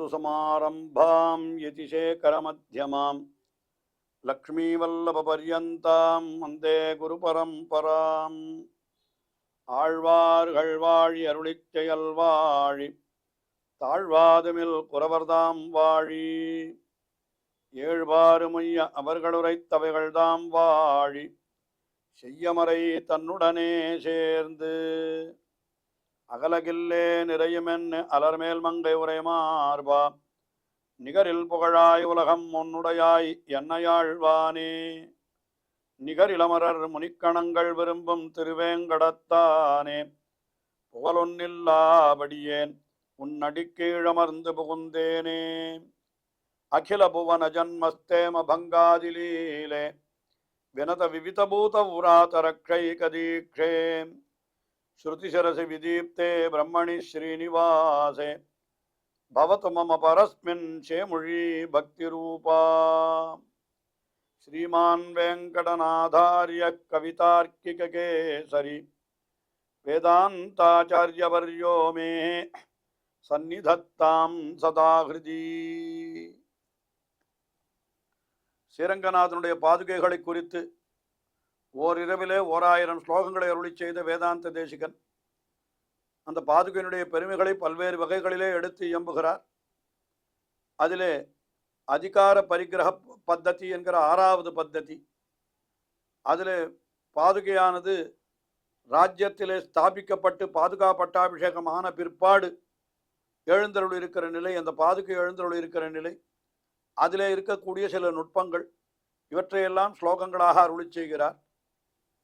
अस्मद्गुरुसमारम्भां यतिशेखरमध्यमां लक्ष्मीवल्लभपर्यन्तां वन्दे गुरुपरम्पराम् ஆழ்வார்கள் வாழி அருளிச் செயல் வாழி தாழ்வாதுமில் குறவர்தாம் வாழி ஏழ்வாறுமைய அவர்களுரைத்தவைகள்தாம் வாழி செய்யமறை தன்னுடனே சேர்ந்து அகலகில்லே நிறையுமென்னு அலர்மேல் மங்கை உரை மார்பா நிகரில் புகழாய் உலகம் உன்னுடையாய் என்னையாழ்வானே நிகரிலமரர் முனிக்கணங்கள் விரும்பும் திருவேங்கடத்தானே புகழொன்னில்லாபடியேன் உன்னடிக்கீழமர்ந்து புகுந்தேனே அகில புவன ஜன்மஸ்தேம பங்காதிலீலே வினத விவிதபூத உராதரக்ஷைகதீக்ஷே ஸ்ருதிசரசி விதீப்தே பிரம்மணி ஸ்ரீனிவாசே பவத்து மம பரஸ்மின் சேமுழி பக்திரூபா श्रीमान् वेंकटनाथार्य कवितार्किककेसरी वेदांताचार्यवर्यो मे सन्निधत्तां सदा हृदि ஸ்ரீரங்கநாதனுடைய பாதுகைகளை குறித்து ஓரிரவிலே 1000 ஸ்லோகங்களை அருளி செய்த வேதாந்த தேசிகன் அந்த பாதுகையினுடைய பெருமைகளை பல்வேறு வகைகளிலே எடுத்து இயம்புகிறார். அதிலே அதிகார பரிகிரக பத்ததி என்கிற 6வது பத்ததி, அதில் பாதுகையானது ராஜ்யத்திலே ஸ்தாபிக்கப்பட்டு பாதுகா பட்டாபிஷேகம் ஆன பிற்பாடு எழுந்தருள் இருக்கிற நிலை, அந்த பாதுகை எழுந்தருள் இருக்கிற நிலை, அதிலே இருக்கக்கூடிய சில நுட்பங்கள், இவற்றையெல்லாம் ஸ்லோகங்களாக அருளி செய்கிறார்.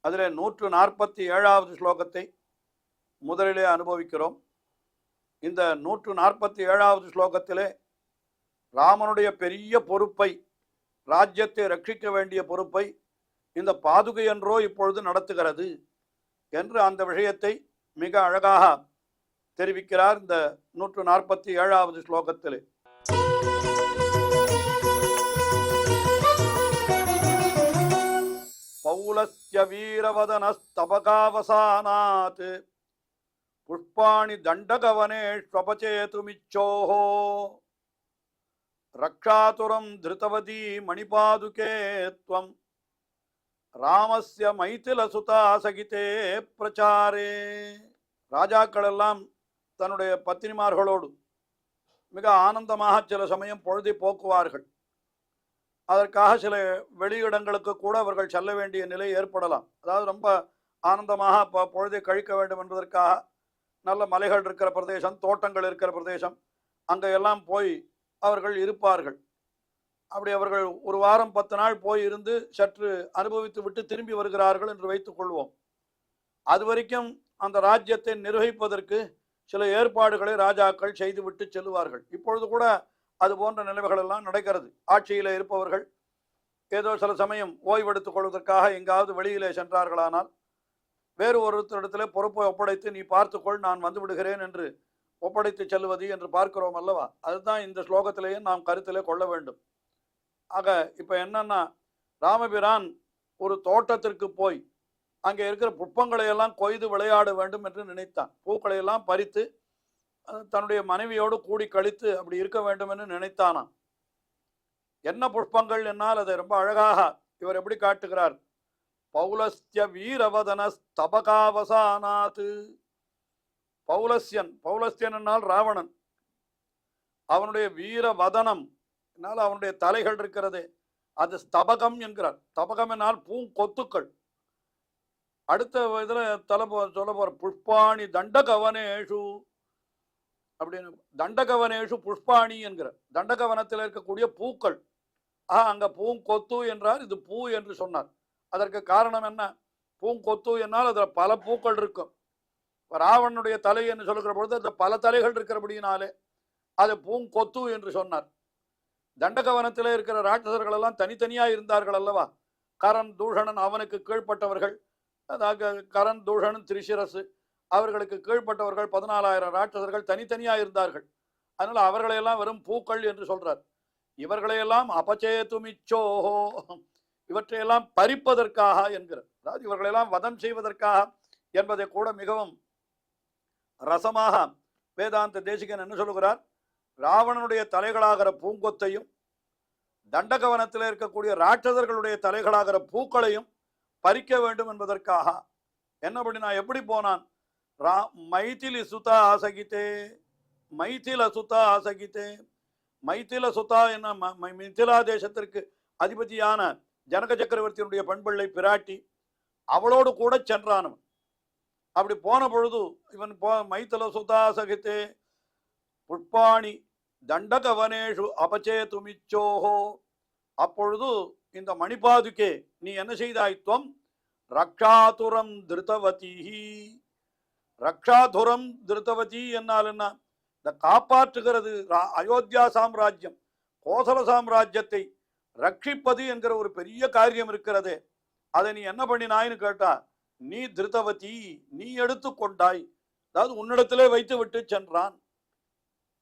அதில் 147வது ஸ்லோகத்தை முதலிலே அனுபவிக்கிறோம். இந்த 147வது ஸ்லோகத்திலே ராமனுடைய பெரிய பொறுப்பை, ராஜ்யத்தை ரட்சிக்க வேண்டிய பொறுப்பை இந்த பாதுகை என்றோ இப்பொழுது நடத்துகிறது என்று அந்த விஷயத்தை மிக அழகாக தெரிவிக்கிறார் இந்த 147வது ஸ்லோகத்திலே. பௌலஸ்ய வீரவதனஸ்தபகாவசானாத் புஷ்பாணி தண்டகவனேஷ்வபசேதுமிச்சோஹோ ரக்ஷாதுரம் திருதவதி மணிபாதுகே த்வம் ராமஸ்ய மைதில சுதா சகிதே பிரச்சாரே. ராஜாக்கள் எல்லாம் தன்னுடைய பத்தினிமார்களோடு மிக ஆனந்தமாக சில சமயம் பொழுதை போக்குவார்கள். அதற்காக சில வெளியிடங்களுக்கு கூட அவர்கள் செல்ல வேண்டிய நிலை ஏற்படலாம். அதாவது ரொம்ப ஆனந்தமாக பொழுதை கழிக்க வேண்டும் என்பதற்காக நல்ல மலைகள் இருக்கிற பிரதேசம், தோட்டங்கள் இருக்கிற பிரதேசம், அங்கெல்லாம் போய் அவர்கள் இருப்பார்கள். அப்படி அவர்கள் ஒரு வாரம் 10 நாள் போய் இருந்து சற்று அனுபவித்து விட்டு திரும்பி வருகிறார்கள் என்று வைத்துக் கொள்வோம். அது வரைக்கும் அந்த ராஜ்யத்தை நிர்வகிப்பதற்கு சில ஏற்பாடுகளை ராஜாக்கள் செய்துவிட்டு செல்லுவார்கள். இப்பொழுது கூட அது போன்ற நிலைமைகள் எல்லாம் நடக்கிறது. ஆட்சியில் இருப்பவர்கள் ஏதோ சில சமயம் ஓய்வெடுத்துக் கொள்வதற்காக எங்காவது வெளியிலே சென்றார்களானால் வேறு ஒருத்தரிடத்திலே பொறுப்பை ஒப்படைத்து நீ பார்த்துக்கொள், நான் வந்து விடுகிறேன் என்று ஒப்படைத்து செல்வது என்று பார்க்கிறோம் அல்லவா? அதுதான் இந்த ஸ்லோகத்திலேயே நாம் கருத்திலே கொள்ள வேண்டும். ஆக இப்போ என்னன்னா, ராமபிரான் ஒரு தோட்டத்திற்கு போய் அங்கே இருக்கிற புஷ்பங்களை எல்லாம் கொய்து விளையாட வேண்டும் என்று நினைத்தான். பூக்களை எல்லாம் பறித்து தன்னுடைய மனைவியோடு கூடி கழித்து அப்படி இருக்க வேண்டும் என்று நினைத்தானாம். என்ன புஷ்பங்கள் என்னால் அதை ரொம்ப அழகாக இவர் எப்படி காட்டுகிறார். பௌலஸ்ய வீரவதன ஸ்தபகாவசானாத். பௌலஸ்யன், பௌலஸ்யன் என்னால் ராவணன், அவனுடைய வீரவதனம் என்னால் அவனுடைய தலைகள் இருக்கிறதே அது ஸ்தபகம் என்கிறார். ஸ்தபகம் என்னால் பூங்கொத்துக்கள். அடுத்த இதில் சொல்ல போற புஷ்பாணி தண்டகவனேஷு அப்படின்னு, தண்டகவனேஷு புஷ்பாணி என்கிறார். தண்டகவனத்தில் இருக்கக்கூடிய பூக்கள். அங்க பூங்கொத்து என்றார், இது பூ என்று சொன்னார். அதற்கு காரணம் என்ன? பூங்கொத்து என்னால் அதில் பல பூக்கள் இருக்கும். ராவணனுடைய தலை என்று சொல்லுகிற பொழுது அந்த பல தலைகள் இருக்கிறபடியினாலே அது பூங்கொத்து என்று சொன்னார். தண்டகவனத்திலே இருக்கிற ராட்சசர்கள் எல்லாம் தனித்தனியாக இருந்தார்கள் அல்லவா? கரண் தூஷணன் அவனுக்கு கீழ்ப்பட்டவர்கள், அதாவது கரண் தூஷணன் திரிசிரசு அவர்களுக்கு கீழ்ப்பட்டவர்கள் 14,000 ராட்சசர்கள் தனித்தனியாக இருந்தார்கள். அதனால அவர்களையெல்லாம் வெறும் பூக்கள் என்று சொல்றார். இவர்களையெல்லாம் அபச்சேதுமிச்சோஹோ, இவற்றையெல்லாம் பறிப்பதற்காக என்கிறார். அதாவது இவர்களெல்லாம் வதம் செய்வதற்காக என்பதை கூட மிகவும் ரசமாக வேதாந்த தேசிகன் என்ன சொல்லுகிறார். ராவணனுடைய தலைகளாகிற பூங்கொத்தையும் தண்டகவனத்தில் இருக்கக்கூடிய ராட்சதர்களுடைய தலைகளாகிற பூக்களையும் பறிக்க வேண்டும் என்பதற்காக என்ன பண்ணினா எப்படி போனான்? மைதிலி சுதா ஆசகித்தே, மைதில சுதா ஆசகித்தே. மைதில சுதா என்ன மிதிலா தேசத்திற்கு அதிபதியான ஜனக சக்கரவர்த்தியினுடைய பெண்பிள்ளை பிராட்டி, அவளோடு கூட சென்றான். அப்படி போன பொழுது இவன் மைதில சுதா சகித்தே புஷ்பாணி தண்டகவனேஷு அபச்சேதுமிச்சோஹோ. அப்பொழுது இந்த மணிபாதுகே நீ என்ன செய்தாய்த்துவம்? ரக்ஷாதுரம் திருத்தவதி. ரக்ஷாதுரம் திருத்தவதி என்னால் என்ன? இந்த காப்பாற்றுகிறது அயோத்தியா சாம்ராஜ்யம், கோசல சாம்ராஜ்யத்தை ரட்சிப்பது என்கிற ஒரு பெரிய காரியம் இருக்கிறதே, அதை நீ என்ன பண்ணினாய்னு கேட்டா, நீ திருத்தவதி, நீ எடுத்து கொண்டாய், அதாவது உன்னிடத்திலே வைத்து விட்டு சென்றான்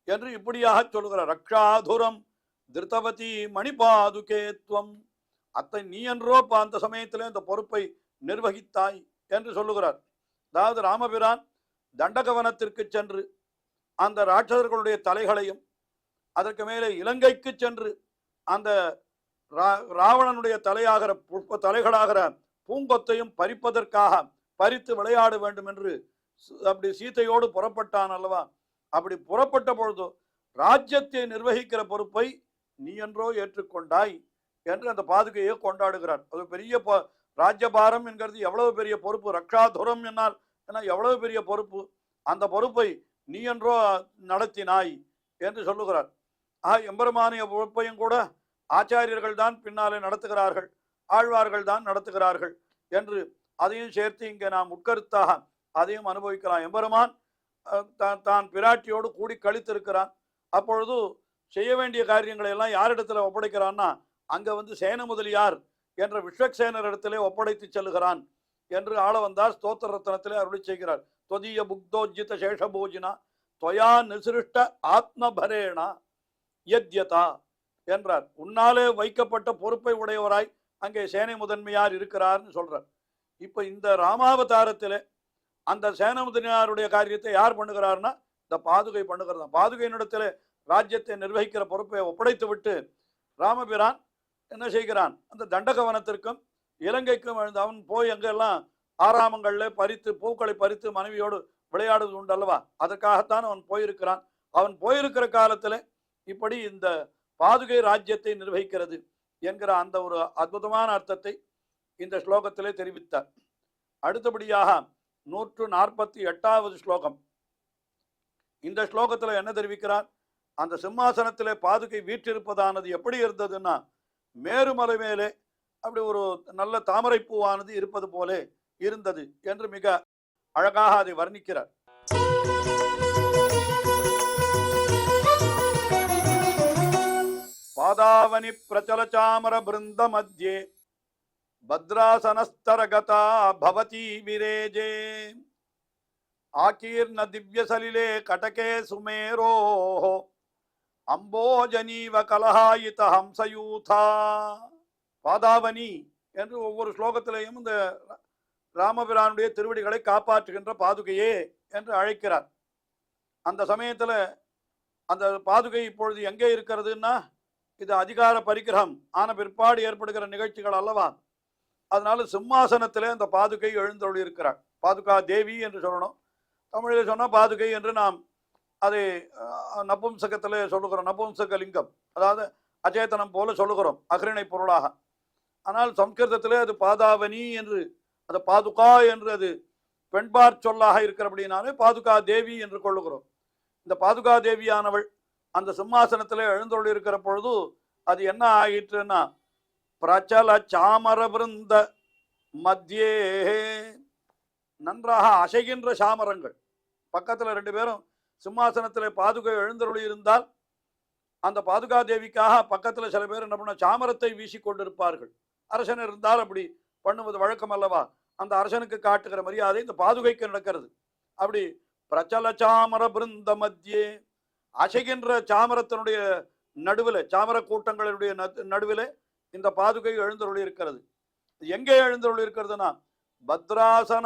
என்று இப்படியாக சொல்கிறார். ரக்ஷாதுரம் திருத்தவதி மணிபாதுகேத்வம். அத்தை நீ என்றோ அந்த சமயத்திலே இந்த பொறுப்பை நிர்வகித்தாய் என்று சொல்லுகிறார். அதாவது ராமபிரான் தண்டகவனத்திற்கு சென்று அந்த ராட்சதர்களுடைய தலைகளையும் அதற்கு மேலே இலங்கைக்கு சென்று அந்த ராவணனுடைய தலையாகிற தலைகளாகிற பூங்கொத்தையும் பறிப்பதற்காக பறித்து விளையாட வேண்டும் என்று அப்படி சீதையோடு புறப்பட்டான் அல்லவா? அப்படி புறப்பட்ட பொழுது ராஜ்யத்தை நிர்வகிக்கிற பொறுப்பை நீ என்றோ ஏற்றுக்கொண்டாய் என்று அந்த பாதுகையை கொண்டாடுகிறார். அது பெரிய ராஜ்யபாரம் என்கிறது எவ்வளவு பெரிய பொறுப்பு. ரக்ஷாதுரம் என்னால் எவ்வளவு பெரிய பொறுப்பு. அந்த பொறுப்பை நீ என்றோ நடத்தினாய் என்று சொல்லுகிறார். எம்பெருமானிய பொறுப்பையும் கூட ஆச்சாரியர்கள் தான் பின்னாலே நடத்துகிறார்கள், ஆழ்வார்கள் தான் நடத்துகிறார்கள் என்று அதையும் சேர்த்து இங்கே நாம் உட்கருத்தாக அதையும் அனுபவிக்கலாம். எம்பெருமான் தான் பிராட்டியோடு கூடி கழித்திருக்கிறான். அப்பொழுது செய்ய வேண்டிய காரியங்களை எல்லாம் யாரிடத்துல ஒப்படைக்கிறான்னா, அங்க சேன முதலியார் என்ற விஸ்வக்சேனர் இடத்திலே ஒப்படைத்து செல்லுகிறான் என்று ஆள வந்தார் ஸ்தோத்திர ரத்னத்திலே அருளி செய்கிறார். தொதிய புக்தோஜித சேஷபோஜினா தொயா நிசிருஷ்ட ஆத்மபரேணா யத்யதா என்றார். உன்னாலே வைக்கப்பட்ட பொறுப்பை உடையவராய் அங்கே சேனை முதன்மையார் இருக்கிறார்னு சொல்றார். இப்ப இந்த ராமாவதாரத்திலே அந்த சேன முதன்மையாருடைய காரியத்தை யார் பண்ணுகிறார்னா, இந்த பாதுகை பண்ணுகிறதா. பாதுகையினிடத்திலே ராஜ்யத்தை நிர்வகிக்கிற பொறுப்பை ஒப்படைத்து விட்டு ராமபிரான் என்ன செய்கிறான்? அந்த தண்டகவனத்திற்கும் இலங்கைக்கும் அவன் போய் அங்கெல்லாம் ஆராமங்கள்ல பறித்து பூக்களை பறித்து மனைவியோடு விளையாடுவது உண்டு அல்லவா? அதற்காகத்தான் அவன் போயிருக்கிறான். அவன் போயிருக்கிற காலத்தில் இப்படி இந்த பாதுகை ராஜ்யத்தை நிர்வகிக்கிறது என்கிற அந்த ஒரு அற்புதமான அர்த்தத்தை இந்த ஸ்லோகத்திலே தெரிவித்தார். அடுத்தபடியாக 148வது ஸ்லோகம். இந்த ஸ்லோகத்தில் என்ன தெரிவிக்கிறார்? அந்த சிம்மாசனத்திலே பாதுகை வீற்றிருப்பதானது எப்படி இருந்ததுன்னா, மேருமலை மேலே அப்படி ஒரு நல்ல தாமரை பூவானது இருப்பது போல இருந்தது என்று மிக அழகாக அதை வர்ணிக்கிறார். பாதாவனி பிரச்சல சாமர பிருந்த மத்தியே பத்ராசனஸ்தரகதா பவதி விரேஜே ஆகீர்ண திவ்ய சலிலே கடகே சுமேரோ அம்போஜனீவ கலஹாயித ஹம்சயூதா. பாதாவனி என்று ஒவ்வொரு ஸ்லோகத்திலேயும் இந்த ராமபிரானுடைய திருவடிகளை காப்பாற்றுகின்ற பாதுகையே என்று அழைக்கிறார். அந்த சமயத்தில் அந்த பாதுகை இப்பொழுது எங்கே இருக்கிறதுன்னா, இது அதிகார பரிகிரகம் ஆன பிற்பாடு ஏற்படுகிற நிகழ்ச்சிகள் அல்லவா? அதனால சிம்மாசனத்திலே அந்த பாதுகை எழுந்தருளி இருக்கிறார். பாதுகா தேவி என்று சொல்லணும். தமிழில் சொன்னால் பாதுகை என்று நாம் அதை நபும்சகத்தில் சொல்லுகிறோம். நபும்சக லிங்கம், அதாவது அச்சேதனம் போல சொல்லுகிறோம் அகிரிணை பொருளாக. ஆனால் சம்ஸ்கிருதத்திலே அது பாதாவனி என்று, அது பாதுகா என்று அது பெண்பார் சொல்லாக இருக்கிறபடினாலே பாதுகா தேவி என்று கொள்ளுகிறோம். இந்த பாதுகா தேவியானவள் அந்த சிம்மாசனத்திலே எழுந்தருளி இருக்கிற பொழுது அது என்ன ஆயிற்றுன்னா, பிரச்சல சாமர பிருந்த மத்தியே, நன்றாக அசைகின்ற சாமரங்கள். பக்கத்தில் 2 பேரும் சிம்மாசனத்தில் பாதுகை எழுந்தருளி இருந்தால் அந்த பாதுகா தேவிக்காக பக்கத்தில் சில பேர் என்ன பண்ண, சாமரத்தை வீசி கொண்டிருப்பார்கள். அரசன் இருந்தால் அப்படி பண்ணுவது வழக்கம் அல்லவா? அந்த அரசனுக்கு காட்டுகிற மரியாதை இந்த பாதுகைக்கு நடக்கிறது. அப்படி பிரச்சல சாமர பிருந்த மத்தியே, அசைகின்ற சாமரத்தினுடைய நடுவில், சாமர கூட்டங்களுடைய நடுவில் இந்த பாதுகை எழுந்தருளி இருக்கிறது. எங்கே எழுந்தருளி இருக்கிறதுனா, பத்ராசன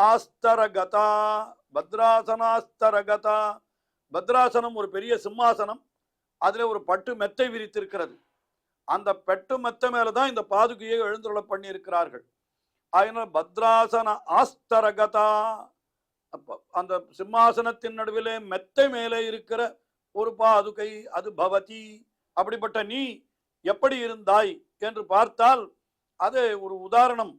ஆஸ்தரகதா, பத்ராசனாஸ்தரகதா பத்ராசனம் ஒரு பெரிய சிம்மாசனம், அதுல ஒரு பட்டு மெத்தை விரித்திருக்கிறது. அந்த பெட்டு மெத்த மேலதான் இந்த பாதுகையை எழுந்துள்ள பண்ணி இருக்கிறார்கள். அதனால பத்ராசன ஆஸ்தரகதா, அந்த சிம்மாசனத்தின் நடுவிலே மெத்தை மேலே இருக்கிற ஒரு பாதுகை, அது பவதி. அப்படிப்பட்ட நீ எப்படி இருந்தாய் என்று பார்த்தால் அது ஒரு உதாரணம்,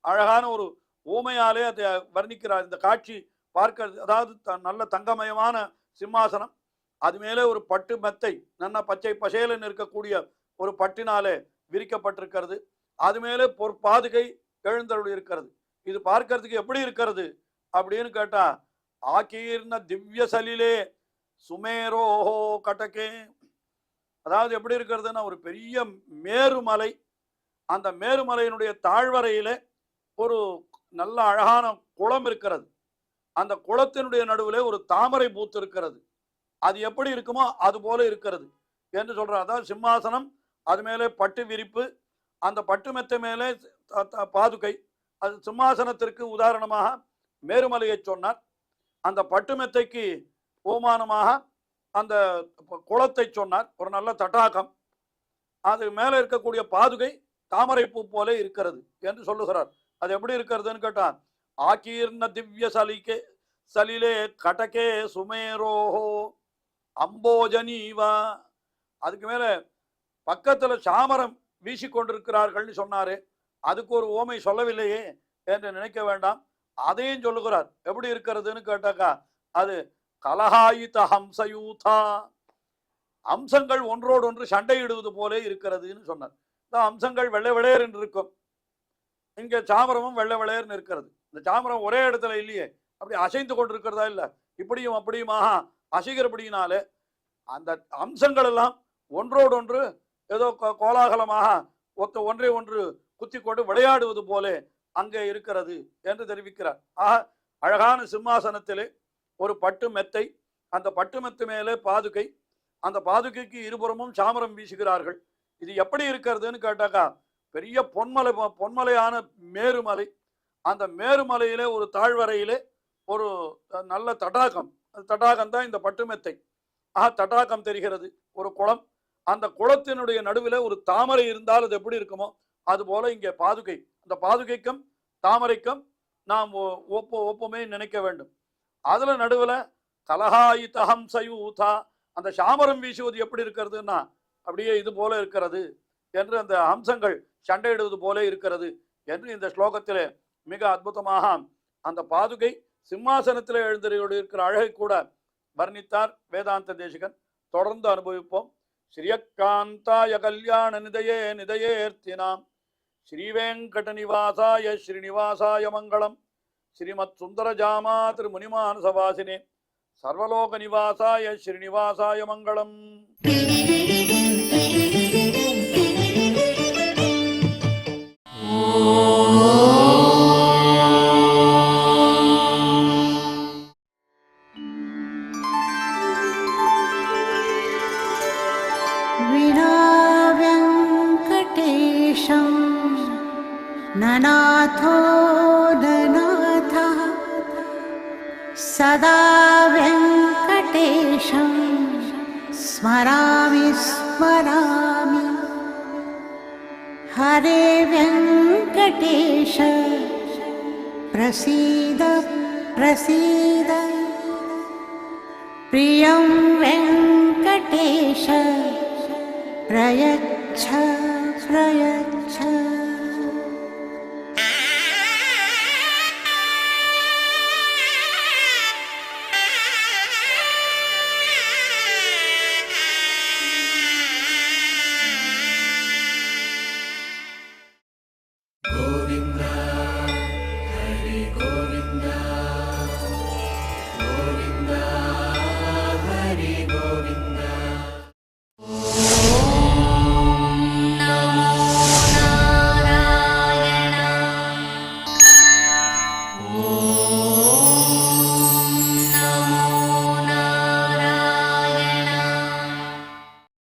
அழகான ஒரு ஊமையாலே அதை வர்ணிக்கிறார். இந்த காட்சி பார்க்கிறது, அதாவது நல்ல தங்கமயமான சிம்மாசனம், அது மேலே ஒரு பட்டு மெத்தை நல்ல பச்சை பசேலன்னு இருக்கக்கூடிய ஒரு பட்டினாலே விரிக்கப்பட்டிருக்கிறது. அது மேலே பாதுகை எழுந்தருள் இருக்கிறது. இது பார்க்கறதுக்கு எப்படி இருக்கிறது அப்படின்னு கேட்டா, ஆகீர்ண திவ்ய சலிலே சுமேரோஹோ கடகே, அதாவது எப்படி இருக்கிறதுன்னா ஒரு பெரிய மேருமலை, அந்த மேருமலையினுடைய தாழ்வரையிலே ஒரு நல்ல அழகான குளம் இருக்கிறது. அந்த குளத்தினுடைய நடுவில் ஒரு தாமரை பூத்து இருக்கிறது. அது எப்படி இருக்குமோ அது போல இருக்கிறது என்று சொல்றார். அதாவது சிம்மாசனம், அது மேலே பட்டு விரிப்பு, அந்த பட்டு மெத்தை மேலே பாதுகை. அது சிம்மாசனத்திற்கு உதாரணமாக மேருமலையை சொன்னார். அந்த பட்டு மெத்தைக்கு ஓமானமாக அந்த குளத்தை சொன்னார், ஒரு நல்ல தட்டாகம். அது மேலே இருக்கக்கூடிய பாதுகை தாமரை பூ போல இருக்கிறது என்று சொல்லுகிறார். அது எப்படி இருக்கிறதுன்னு கேட்டான், ஆகீர்ண திவ்ய சலிகே சலிலே கடகே சுமேரோஹோ அம்போஜனீவா. அதுக்கு மேல பக்கத்துல சாமரம் வீசி கொண்டிருக்கிறார்கள்னு சொன்னாரு. அதுக்கு ஒரு ஓமை சொல்லவில்லையே என்று நினைக்க வேண்டாம், அதையும் சொல்லுகிறார். எப்படி இருக்கிறதுன்னு கேட்டாக்கா, அது கலஹாயித ஹம்சயூதா, அம்சங்கள் ஒன்றோடு ஒன்று சண்டையிடுவது போல இருக்கிறதுன்னு சொன்னார். அம்சங்கள் வெள்ளை வெளையர் என்று இருக்கும், இங்க சாமரமும் வெள்ளை வெளையர்னு இருக்கிறது. இந்த சாமரம் ஒரே இடத்துல இல்லையே, அப்படி அசைந்து கொண்டிருக்கிறதா இல்லை, இப்படியும் அப்படியுமாக அசைகிறபடியினாலே அந்த அம்சங்கள் எல்லாம் ஒன்றோடு ஒன்று ஏதோ கோலாகலமாக ஒன்றை ஒன்று குத்தி கொண்டு விளையாடுவது போல அங்கே இருக்கிறது என்று தெரிவிக்கிறார். ஆக அழகான சிம்மாசனத்திலே ஒரு பட்டு மெத்தை, அந்த பட்டு மெத்து மேலே பாதுகை, அந்த பாதுகைக்கு இருபுறமும் சாமரம் வீசுகிறார்கள். இது எப்படி இருக்கிறதுன்னு கேட்டாக்கா, பெரிய பொன்மலையான மேருமலை, அந்த மேருமலையிலே ஒரு தாழ்வரையிலே ஒரு நல்ல தடாகம், தடாகம் தான் இந்த பட்டு மெத்தை. தடாகம் தெரிகிறது, ஒரு குளம், அந்த குளத்தினுடைய நடுவில் ஒரு தாமரை இருந்தால் அது எப்படி இருக்குமோ அது போல இங்கே பாதுகை. அந்த பாதுகைக்கும் தாமரைக்கும் நாம் ஒப்புமே நினைக்க வேண்டும். அதுல நடுவில் கலஹாயிதஹம் சயூதா, அந்த சாமரம் வீசுவது எப்படி இருக்கிறதுன்னா அப்படியே இது போல இருக்கிறது என்று, அந்த அம்சங்கள் சண்டையிடுவது போல இருக்கிறது என்று இந்த ஸ்லோகத்திலே மிக அற்புதமாக அந்த பாதுகை சிம்மாசனத்தில் எழுந்தருளி இருக்கிற அழகை கூட வர்ணித்தார் வேதாந்த தேசிகன். தொடர்ந்து அனுபவிப்போம். ஸ்ரீயக்காந்தாய கல்யாண நிதயே நிதயேர்த்தினாம் ஸ்ரீவேங்கட நிவாசாய ஸ்ரீனிவாசாய மங்களம். ஸ்ரீமத் சுந்தரஜாமா திருமுனிமானசவாசினே சர்வலோக நிவாசாய ஸ்ரீனிவாசாய மங்களம். ननाथो ननाथः सदा वेङ्कटेशं स्मरामि स्मरामि. हरे वेङ्कटेश प्रसीद प्रसीद. प्रियं वेङ्कटेश प्रयच्छ प्रयच्छ.